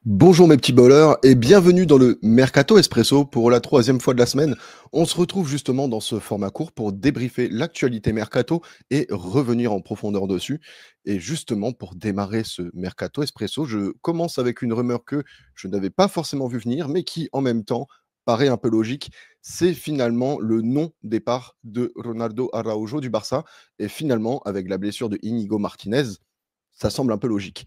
Bonjour mes petits bowlers et bienvenue dans le Mercato Espresso pour la troisième fois de la semaine. On se retrouve justement dans ce format court pour débriefer l'actualité Mercato et revenir en profondeur dessus. Et justement pour démarrer ce Mercato Espresso, je commence avec une rumeur que je n'avais pas forcément vu venir mais qui en même temps paraît un peu logique. C'est finalement le non-départ de Ronaldo Araujo du Barça et finalement avec la blessure de Inigo Martinez, ça semble un peu logique.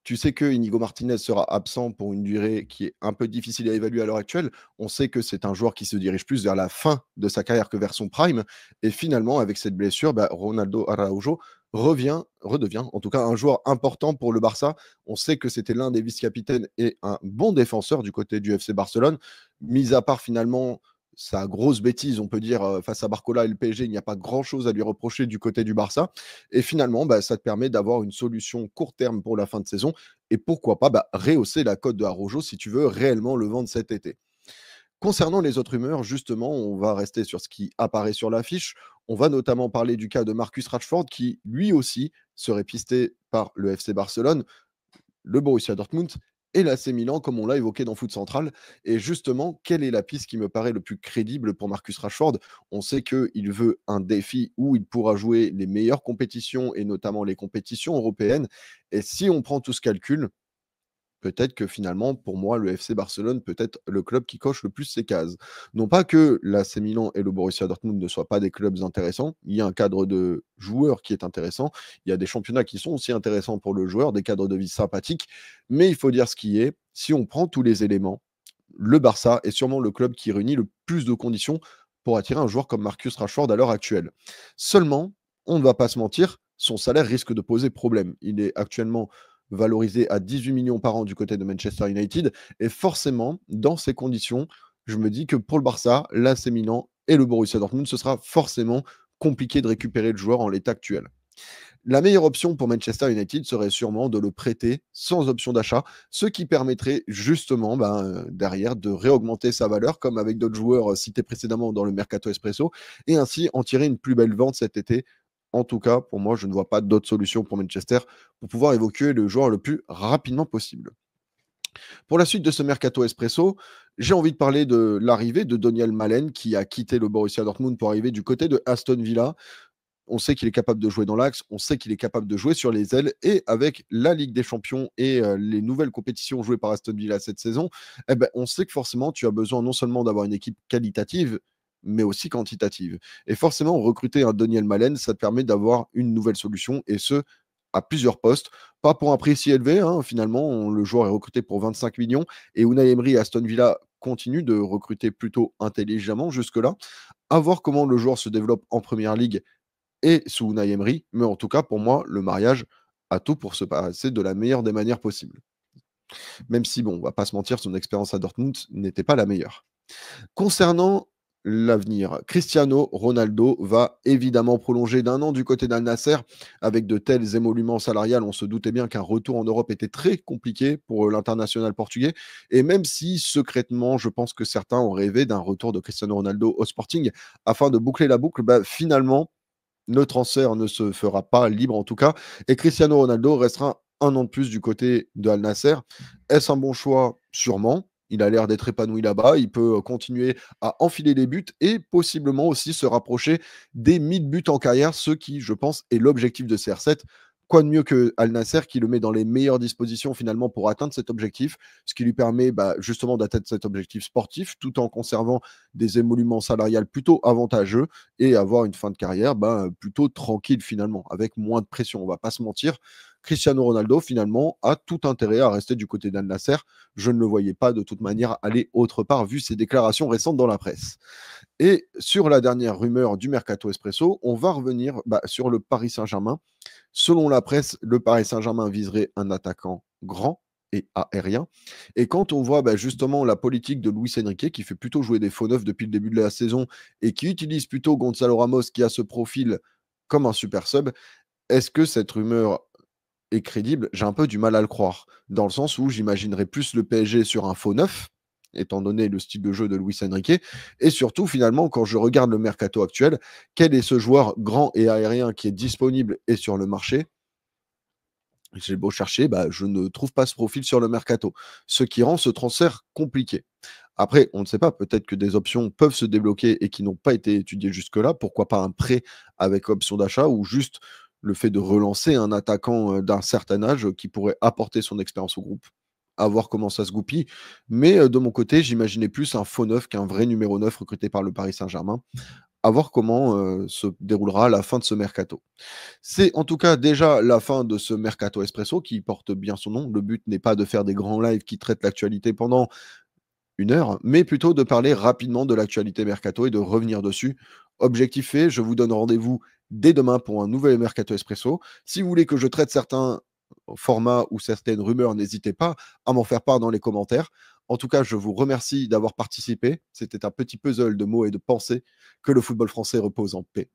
Tu sais que Inigo Martinez sera absent pour une durée qui est un peu difficile à évaluer à l'heure actuelle. On sait que c'est un joueur qui se dirige plus vers la fin de sa carrière que vers son prime. Et finalement, avec cette blessure, Ronaldo Araujo redevient en tout cas un joueur important pour le Barça. On sait que c'était l'un des vice-capitaines et un bon défenseur du côté du FC Barcelone. Mis à part finalement sa grosse bêtise, on peut dire, face à Barcola et le PSG, il n'y a pas grand-chose à lui reprocher du côté du Barça. Et finalement, ça te permet d'avoir une solution court terme pour la fin de saison et pourquoi pas rehausser la cote de Araujo si tu veux réellement le vendre cet été. Concernant les autres rumeurs, justement, on va rester sur ce qui apparaît sur l'affiche. On va notamment parler du cas de Marcus Rashford qui, lui aussi, serait pisté par le FC Barcelone, le Borussia Dortmund et l'AC Milan, comme on l'a évoqué dans Foot Central. Et justement, quelle est la piste qui me paraît le plus crédible pour Marcus Rashford? On sait qu'il veut un défi où il pourra jouer les meilleures compétitions et notamment les compétitions européennes. Et si on prend tout ce calcul, peut-être que finalement, pour moi, le FC Barcelone peut être le club qui coche le plus ses cases. Non pas que l'AC Milan et le Borussia Dortmund ne soient pas des clubs intéressants, il y a un cadre de joueurs qui est intéressant, il y a des championnats qui sont aussi intéressants pour le joueur, des cadres de vie sympathiques, mais il faut dire ce qui est, si on prend tous les éléments, le Barça est sûrement le club qui réunit le plus de conditions pour attirer un joueur comme Marcus Rashford à l'heure actuelle. Seulement, on ne va pas se mentir, son salaire risque de poser problème. Il est actuellement valorisé à 18 millions par an du côté de Manchester United. Et forcément, dans ces conditions, je me dis que pour le Barça, l'AC Milan et le Borussia Dortmund, ce sera forcément compliqué de récupérer le joueur en l'état actuel. La meilleure option pour Manchester United serait sûrement de le prêter sans option d'achat, ce qui permettrait justement derrière de réaugmenter sa valeur, comme avec d'autres joueurs cités précédemment dans le Mercato Espresso, et ainsi en tirer une plus belle vente cet été. En tout cas, pour moi, je ne vois pas d'autre solution pour Manchester pour pouvoir évoquer le joueur le plus rapidement possible. Pour la suite de ce Mercato Espresso, j'ai envie de parler de l'arrivée de Daniel Malen qui a quitté le Borussia Dortmund pour arriver du côté de Aston Villa. On sait qu'il est capable de jouer dans l'axe, on sait qu'il est capable de jouer sur les ailes et avec la Ligue des Champions et les nouvelles compétitions jouées par Aston Villa cette saison, on sait que forcément tu as besoin non seulement d'avoir une équipe qualitative, mais aussi quantitative. Et forcément, recruter un Daniel Malen, ça te permet d'avoir une nouvelle solution et ce, à plusieurs postes. Pas pour un prix si élevé, hein, finalement, le joueur est recruté pour 25 millions et Unai Emery et Aston Villa continuent de recruter plutôt intelligemment jusque-là. À voir comment le joueur se développe en première ligue et sous Unai Emery. Mais en tout cas, pour moi, le mariage a tout pour se passer de la meilleure des manières possibles. Même si, bon, on va pas se mentir, son expérience à Dortmund n'était pas la meilleure. Concernant l'avenir, Cristiano Ronaldo va évidemment prolonger d'un an du côté d'Al Nasser. Avec de tels émoluments salariales, on se doutait bien qu'un retour en Europe était très compliqué pour l'international portugais. Et même si secrètement, je pense que certains ont rêvé d'un retour de Cristiano Ronaldo au Sporting afin de boucler la boucle, finalement, le transfert ne se fera pas libre en tout cas. Et Cristiano Ronaldo restera un an de plus du côté de Al Nasser. Est-ce un bon choix? Sûrement. Il a l'air d'être épanoui là-bas. Il peut continuer à enfiler les buts et possiblement aussi se rapprocher des 1000 buts en carrière, ce qui, je pense, est l'objectif de CR7. Quoi de mieux que Al Nasser qui le met dans les meilleures dispositions finalement pour atteindre cet objectif, ce qui lui permet justement d'atteindre cet objectif sportif tout en conservant des émoluments salariales plutôt avantageux et avoir une fin de carrière plutôt tranquille finalement, avec moins de pression. On va pas se mentir. Cristiano Ronaldo, finalement, a tout intérêt à rester du côté d'Al Nasser. Je ne le voyais pas de toute manière aller autre part, vu ses déclarations récentes dans la presse. Et sur la dernière rumeur du Mercato Espresso, on va revenir sur le Paris Saint-Germain. Selon la presse, le Paris Saint-Germain viserait un attaquant grand et aérien. Et quand on voit justement la politique de Luis Enrique, qui fait plutôt jouer des faux neufs depuis le début de la saison et qui utilise plutôt Gonzalo Ramos, qui a ce profil comme un super sub, est-ce que cette rumeur est crédible? J'ai un peu du mal à le croire, dans le sens où j'imaginerais plus le PSG sur un faux neuf, étant donné le style de jeu de Luis Enrique. Et surtout, finalement, quand je regarde le mercato actuel, quel est ce joueur grand et aérien qui est disponible et sur le marché? J'ai beau chercher, bah, je ne trouve pas ce profil sur le mercato, ce qui rend ce transfert compliqué. Après, on ne sait pas, peut-être que des options peuvent se débloquer et qui n'ont pas été étudiées jusque-là. Pourquoi pas un prêt avec option d'achat ou juste le fait de relancer un attaquant d'un certain âge qui pourrait apporter son expérience au groupe. À voir comment ça se goupille. Mais de mon côté, j'imaginais plus un faux neuf qu'un vrai numéro 9 recruté par le Paris Saint-Germain. À voir comment se déroulera la fin de ce mercato. C'est en tout cas déjà la fin de ce Mercato Espresso qui porte bien son nom. Le but n'est pas de faire des grands lives qui traitent l'actualité pendant 1 heure, mais plutôt de parler rapidement de l'actualité Mercato et de revenir dessus. Objectif fait, je vous donne rendez-vous dès demain pour un nouvel Mercato Espresso. Si vous voulez que je traite certains formats ou certaines rumeurs, n'hésitez pas à m'en faire part dans les commentaires. En tout cas, je vous remercie d'avoir participé. C'était un petit puzzle de mots et de pensées. Que le football français repose en paix.